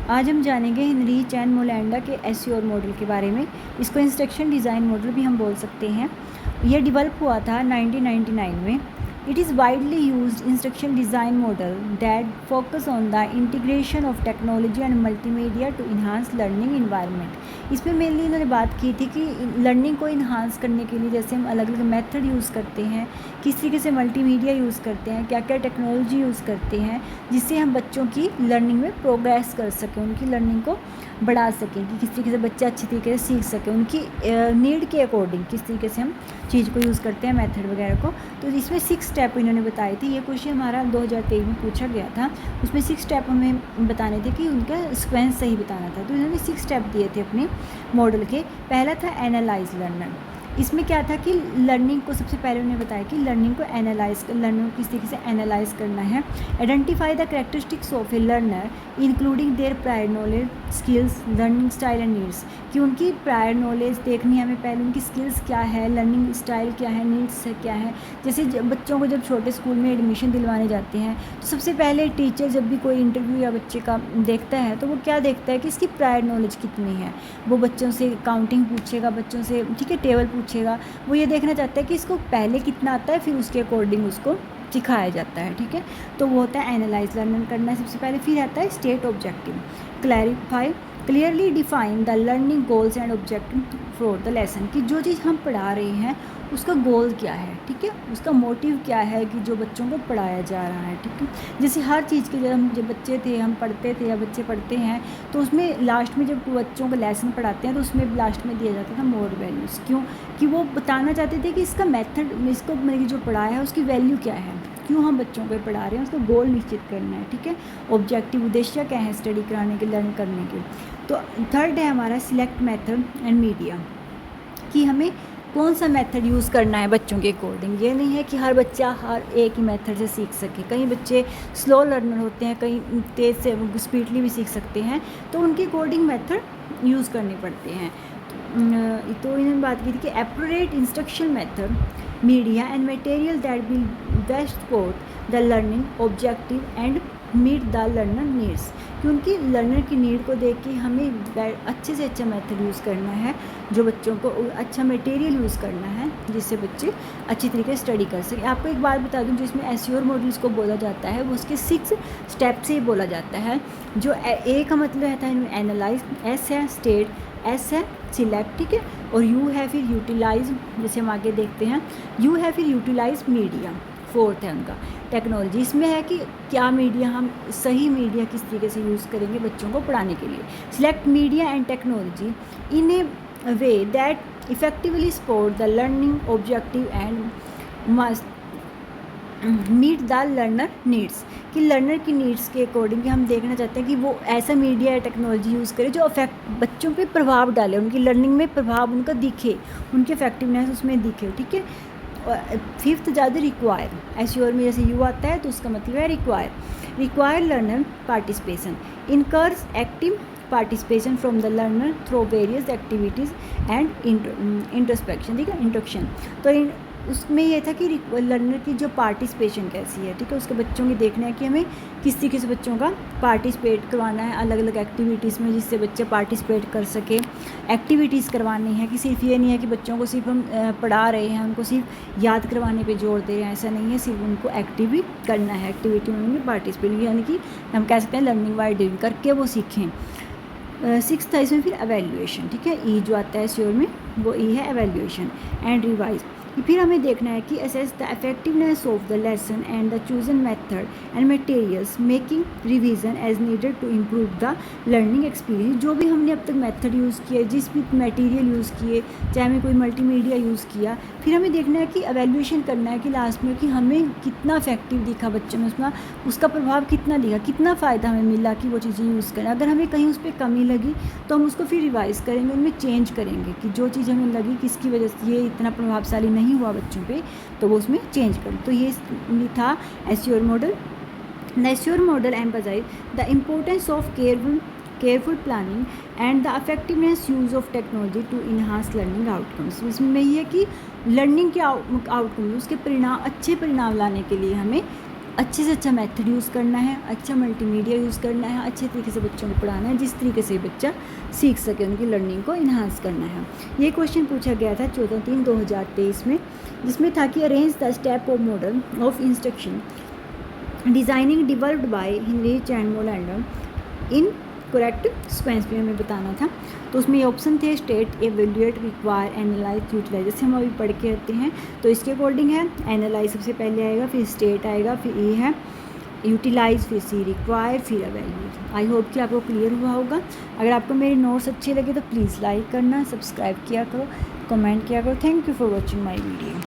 आज हम जानेंगे हेनरी चैन मोलैंडा के एसईओ मॉडल के बारे में। इसको इंस्ट्रक्शन डिज़ाइन मॉडल भी हम बोल सकते हैं। यह डेवलप हुआ था 1999 में। It is widely used instruction design model that focus on the integration of technology and multimedia to enhance learning environment. इसमें मेनली इन्होंने बात की थी कि लर्निंग को इन्हांस करने के लिए जैसे हम अलग अलग मेथड यूज़ करते हैं, किस तरीके से मल्टीमीडिया यूज़ करते हैं, क्या क्या टेक्नोलॉजी यूज़ करते हैं, जिससे हम बच्चों की लर्निंग में प्रोग्रेस कर सकें, उनकी लर्निंग को बढ़ा सकें कि किस तरीके से बच्चा अच्छी तरीके से सीख सके, उनकी नीड के अकॉर्डिंग किस तरीके से हम चीज़ को यूज़ करते हैं, मेथड वगैरह को। तो इसमें 6 स्टेप इन्होंने बताए थे। ये क्वेश्चन हमारा 2023 में पूछा गया था। उसमें 6 स्टेप हमें बताने थे कि उनका सीक्वेंस सही बताना था। तो इन्होंने 6 स्टेप दिए थे अपने मॉडल के। पहला था एनालाइज लर्नर। इसमें क्या था कि लर्निंग को सबसे पहले उन्होंने बताया कि लर्निंग को लर्निंग को किस तरीके से एनालाइज करना है। Identify the characteristics of A learner including there prior knowledge, skills, learning style and needs. कि उनकी प्रायर नॉलेज देखनी है हमें पहले, उनकी स्किल्स क्या है, लर्निंग स्टाइल क्या है, नीड्स क्या है। जैसे बच्चों को जब छोटे स्कूल में एडमिशन दिलवाने जाते हैं तो सबसे पहले टीचर जब भी कोई इंटरव्यू या बच्चे का देखता है तो वो क्या देखता है कि इसकी प्रायर नॉलेज कितनी है। वो बच्चों से काउंटिंग पूछेगा, बच्चों से ठीक है टेबल पूछेगा। वो ये देखना चाहता है कि इसको पहले कितना आता है, फिर उसके अकॉर्डिंग उसको सिखाया जाता है। ठीक है, तो वो होता है एनालाइज लर्निंग करना है सबसे पहले। फिर आता है state objective. Clarify clearly define the learning goals and objective for the lesson. कि जो चीज़ हम पढ़ा रहे हैं उसका गोल क्या है, ठीक है, उसका मोटिव क्या है कि जो बच्चों को पढ़ाया जा रहा है। ठीक है, जैसे हर चीज़ के जब बच्चे थे, हम पढ़ते थे या बच्चे पढ़ते हैं तो उसमें लास्ट में जब बच्चों को लेसन पढ़ाते हैं तो उसमें लास्ट में दिया जाता था मोर वैल्यूज़। क्यों? कि वो बताना चाहते थे कि इसका मेथड, इसको मैंने जो पढ़ाया है उसकी वैल्यू क्या है, क्यों हम बच्चों को पढ़ा रहे हैं, उसका गोल निश्चित करना है। ठीक है, ऑब्जेक्टिव उद्देश्य क्या है स्टडी कराने के, लर्न करने के। तो थर्ड है हमारा सिलेक्ट मेथड एंड मीडिया। कि हमें कौन सा मेथड यूज़ करना है बच्चों के अकॉर्डिंग। ये नहीं है कि हर बच्चा हर एक ही मेथड से सीख सके। कई बच्चे स्लो लर्नर होते हैं, कई तेज़ से स्पीडली भी सीख सकते हैं, तो उनके अकॉर्डिंग मेथड यूज़ करने पड़ते हैं। तो इन्होंने बात की थी कि appropriate instruction method, media and material that will best support the learning objective and meet the learner needs. क्योंकि लर्नर की नीड को देख के हमें अच्छे से अच्छा मेथड यूज़ करना है, जो बच्चों को अच्छा मटेरियल यूज़ करना है जिससे बच्चे अच्छी तरीके से स्टडी कर सकें। आपको एक बात बता दूं, जिसमें एसईओ मॉडल्स को बोला जाता है वो उसके 6 स्टेप से ही बोला जाता है। जो ए का मतलब रहता है एनालाइज, एस है स्टेट, एस है सिलेक्ट, ठीक है, और यू है फिर यूटिलाइज। जैसे हम आगे देखते हैं, यू है फिर यूटिलाइज मीडिया। फोर्थ है उनका टेक्नोलॉजी। इसमें है कि क्या मीडिया, हम सही मीडिया किस तरीके से यूज़ करेंगे बच्चों को पढ़ाने के लिए। Select media and technology in a way that effectively support the learning objective and must meet the learner needs. कि लर्नर की नीड्स के अकॉर्डिंग हम देखना चाहते हैं कि वो ऐसा मीडिया या टेक्नोलॉजी यूज़ करे जो बच्चों पे प्रभाव डाले, उनकी लर्निंग में प्रभाव उनका दिखे, उनकी इफेक्टिवनेस उसमें दिखे। ठीक है, फिफ्थ ज़्यादा रिक्वायर। एसईओ में जैसे यू आता है तो उसका मतलब है require learner participation, incurs active participation from the learner through various activities and introspection. ठीक है, इंट्रोक्शन। तो उसमें यह था कि लर्नर की जो पार्टिसिपेशन कैसी है, ठीक है, उसके बच्चों की देखना है कि हमें किस तरीके से बच्चों का पार्टिसिपेट करवाना है अलग अलग एक्टिविटीज़ में, जिससे बच्चे पार्टिसिपेट कर सके। एक्टिविटीज़ करवानी है कि सिर्फ ये नहीं है कि बच्चों को सिर्फ हम पढ़ा रहे हैं, उनको सिर्फ याद करवाने पे जोर दे रहे हैं, ऐसा नहीं है। सिर्फ उनको एक्टिव भी करना है, एक्टिविटी में उन्हें पार्टिसिपेट, यानी कि हम कह सकते हैं लर्निंग बाय डूइंग, करके वो सीखें। 6th था इसमें फिर एवेल्यूएशन। ठीक है, ई जो आता है श्योर में वो ई है एवेल्यूएशन एंड रिवाइज। फिर हमें देखना है कि assess the effectiveness of the lesson and the chosen method and materials, making revision as needed to improve the learning experience. जो भी हमने अब तक मेथड यूज़ किए, जिस भी मटेरियल यूज़ किए, चाहे हमें कोई मल्टीमीडिया यूज़ किया, फिर हमें देखना है कि एवेल्यूएशन करना है कि लास्ट में कि हमें कितना इफेक्टिव दिखा बच्चों में, उसका प्रभाव कितना दिखा, कितना फ़ायदा हमें मिला कि वो चीज़ें यूज़ करें। अगर हमें कहीं उस पर कमी लगी तो हम उसको फिर रिवाइज़ करेंगे, उनमें चेंज करेंगे कि जो चीज़ हमें लगी किसकी वजह से ये इतना प्रभावशाली नहीं हुआ बच्चों पे, तो वो उसमें चेंज करें। तो ये था SEO model. The SEO model emphasize the importance of careful planning and the effectiveness use of technology to enhance learning outcomes. इसमें ये है कि लर्निंग के आउटकम, उसके परिणाम, अच्छे परिणाम लाने के लिए हमें अच्छे से अच्छा मेथड यूज़ करना है, अच्छा मल्टीमीडिया यूज़ करना है, अच्छे तरीके से बच्चों को पढ़ाना है जिस तरीके से बच्चा सीख सके, उनकी लर्निंग को इन्हांस करना है। ये क्वेश्चन पूछा गया था 14/3/2023 में, जिसमें था कि arrange the step of model of instruction designing developed by Hinrich and Molander in correct sequence में हमें बताना था। तो उसमें ये ऑप्शन थे state, evaluate, require, analyse, utilise. जैसे हम अभी पढ़ के आते हैं तो इसके अकॉर्डिंग है एनालाइज सबसे पहले आएगा, फिर स्टेट आएगा, फिर ए है यूटिलाइज, फिर सी रिक्वायर, फिर एवेल्यूएट। आई होप कि आपको क्लियर हुआ होगा। अगर आपको मेरे नोट्स अच्छे लगे तो प्लीज़ लाइक करना, सब्सक्राइब किया करो, कमेंट किया करो। Thank you for watching my video.